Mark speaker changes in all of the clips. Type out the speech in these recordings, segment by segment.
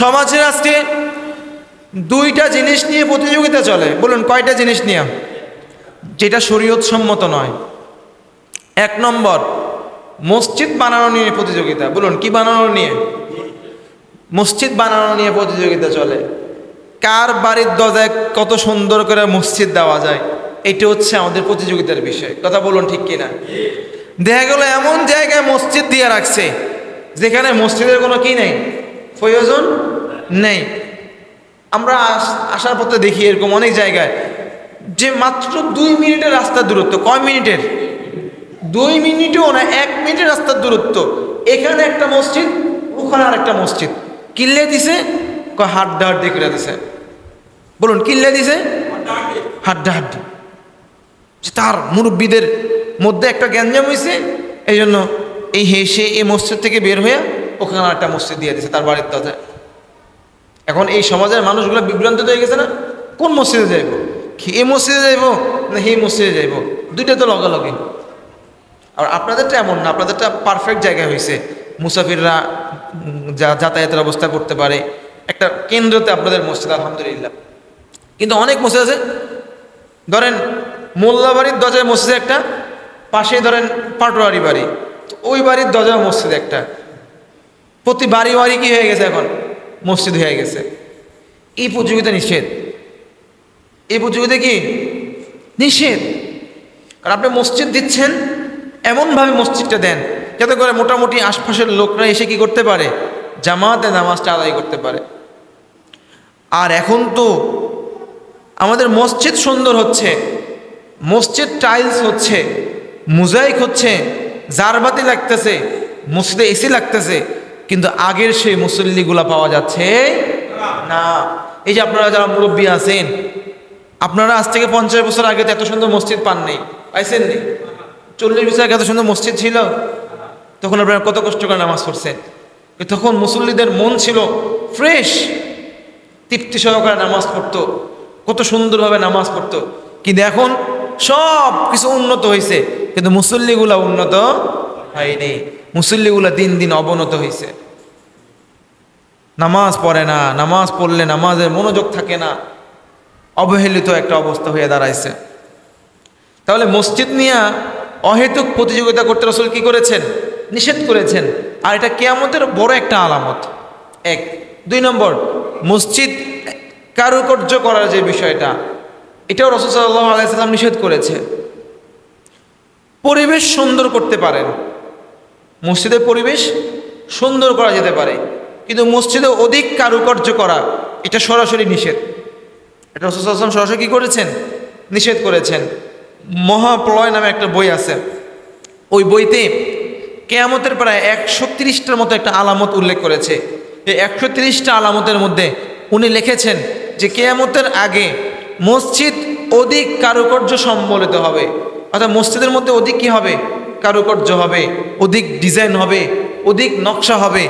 Speaker 1: সমাজের আজকে দুইটা জিনিস নিয়ে প্রতিযোগিতা চলে। বলুন কয়টা জিনিস নিয়ে? যেটা শরীয়ত সম্মত নয়। এক নম্বর, মসজিদ বানানো নিয়ে প্রতিযোগিতা। বলুন কি বানানো নিয়ে? মসজিদ বানানো নিয়ে প্রতিযোগিতা চলে। কার বাড়ির দরজায় কত সুন্দর করে মসজিদ দেওয়া যায়, এটা হচ্ছে আমাদের প্রতিযোগিতার বিষয়। কথা বলুন ঠিক কিনা? দেখা গেল এমন জায়গায় মসজিদ দিয়ে রাখছে যেখানে মসজিদের কোনো কি নেই, প্রয়োজন নেই। আমরা আসার পথে দেখি এরকম অনেক জায়গায় যে মাত্র 2 মিনিটের রাস্তার দূরত্ব। কয় মিনিটের? 2 মিনিটও না, 1 মিনিটের রাস্তার দূরত্ব। এখানে একটা মসজিদ, ওখানে আর একটা মসজিদ। কিল্লে দিছে, হাড্ডাহাড্ডি করে দিছে। বলুন কিল্লে দিছে, হাড্ডাহাড্ডি। তার মুরব্বীদের মধ্যে একটা গ্যাঞ্জাম হয়েছে, এই জন্য সে এই মসজিদ থেকে বের হয়ে ওখানে একটা মসজিদ দিয়ে দিছে তার বাড়ির দরজায়। এখন এই সমাজের মানুষগুলো বিভ্রান্ত হয়ে গেছে না? কোন মসজিদে যাইব? এই মসজিদে যাইব না এই মসজিদে যাইব? দুইটা তো লগালগি। আর আপনাদেরটা এমন না, আপনাদেরটা পারফেক্ট জায়গায় হয়েছে। মুসাফিররা যাতায়াতের অবস্থা করতে পারে, একটা কেন্দ্রতে আপনাদের মসজিদ, আলহামদুলিল্লাহ। কিন্তু অনেক মসজিদ আছে, ধরেন মোল্লাবাড়ির দরজায় মসজিদ একটা, পাশে ধরেন পাটোয়ারি বাড়ি, ওই বাড়ির দরজা মসজিদ একটা। প্রতি বাড়ি বাড়ি কি হয়ে গেছে এখন? মসজিদ হয়ে গেছে। এই প্রতিযোগিতা নিষেধ। এই প্রতিযোগিতা কি নিষেধ? কারণ আপনি মসজিদ দিচ্ছেন, এমনভাবে মসজিদটা দেন যাতে করে মোটামুটি আশপাশের লোকরা এসে কি করতে পারে, জামাতে নামাজটা আদায় করতে পারে। আর এখন তো আমাদের মসজিদ সুন্দর হচ্ছে, মসজিদ টাইলস হচ্ছে, মোজাইক হচ্ছে, জারবাতি লাগতেছে, মসজিদে এসি লাগতেছে, কিন্তু আগের সেই মুসল্লিগুলা পাওয়া যাচ্ছে না। এই যে আপনারা যারা মুরব্বী আছেন, আপনারা আজ থেকে 50 বছর আগে তো এত সুন্দর মসজিদ পান নেই, পাইছেন নি? 40 বছর আগে এত সুন্দর মসজিদ ছিল, তখন আপনারা কত কষ্ট করে নামাজ পড়ছেন। তখন মুসল্লিদের মন ছিল ফ্রেশ, তৃপ্তি সহকারে নামাজ পড়তো, কত সুন্দরভাবে নামাজ পড়তো। কিন্তু এখন সব কিছু উন্নত হয়েছে, কিন্তু মুসল্লিগুলা উন্নত হয়নি। মুসল্লিগুলা দিন দিন অবনত হয়েছে। নামাজ পড়ে না, নামাজ পড়লে নামাজের মনোযোগ থাকে না, অবহেলিত একটা অবস্থা হয়ে দাঁড়াইছে। তাহলে মসজিদ নিয়ে অহেতুক প্রতিযোগিতা করতে রাসূল কি করেছেন? নিষেধ করেছেন। আর এটা কিয়ামতের বড় একটা আলামত। 1। 2 নম্বর, মসজিদ কারুকার্য করার যে বিষয়টা, এটাও রাসূল সাল্লাল্লাহু আলাইহি ওয়াসাল্লাম নিষেধ করেছে। পরিবেশ সুন্দর করতে পারেন, মসজিদের পরিবেশ সুন্দর করা যেতে পারে, কিন্তু মসজিদে অধিক কারুকার্য করা এটা সরাসরি নিষেধ। এটা রাসূল সাল্লাল্লাহু আলাইহি ওয়াসাল্লাম সরাসরি কি করেছেন? নিষেধ করেছেন। মহাপ্রলয় নামে একটা বই আছে, ওই বইতে কিয়ামতের প্রায় 130টার মতো একটা আলামত উল্লেখ করেছে। এই 130টা আলামতের মধ্যে উনি লিখেছেন যে কিয়ামতের আগে মসজিদ অধিক কারুকার্য সম্বলিত হবে, অর্থাৎ মসজিদের মধ্যে অধিক কি হবে? কারুকার্য হবে, অধিক ডিজাইন হবে, অধিক নকশা হবে।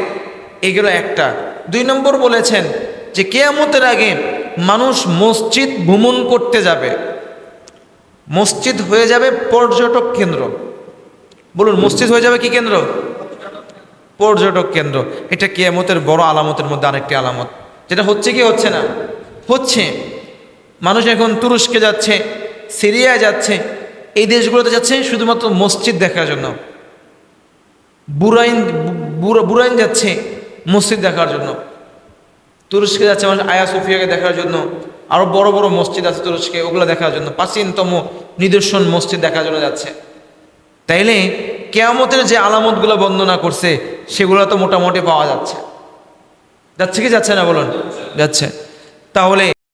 Speaker 1: এগুলো একটা। 2 নম্বর বলেছেন যে কিয়ামতের আগে মানুষ মসজিদ ভ্রমণ করতে যাবে, মসজিদ হয়ে যাবে পর্যটক কেন্দ্র। বলুন মসজিদ হয়ে যাবে কি কেন্দ্র? পর্যটক কেন্দ্র। এটা কিয়ামতের বড় আলামতের মধ্যে আরেকটি আলামত, যেটা হচ্ছে কি হচ্ছে না? হচ্ছে। মানুষ এখন তুরস্কে যাচ্ছে, সিরিয়ায় যাচ্ছে, এই দেশগুলোতে যাচ্ছে শুধুমাত্র মসজিদ দেখার জন্য। বুরাইন যাচ্ছে মসজিদ দেখার জন্য। তুরস্কে যাচ্ছে মানুষ আয়া সোফিয়াকে দেখার জন্য, আরও বড় বড় মসজিদ আছে তুরস্কে, ওগুলো দেখার জন্য, প্রাচীনতম নিদর্শন মসজিদ দেখার জন্য যাচ্ছে। তাইলে কিয়ামতের যে আলামতগুলো বর্ণনা করছে সেগুলো তো মোটামুটি পাওয়া যাচ্ছে। যাচ্ছে কি যাচ্ছে না? বলুন যাচ্ছে। তাহলে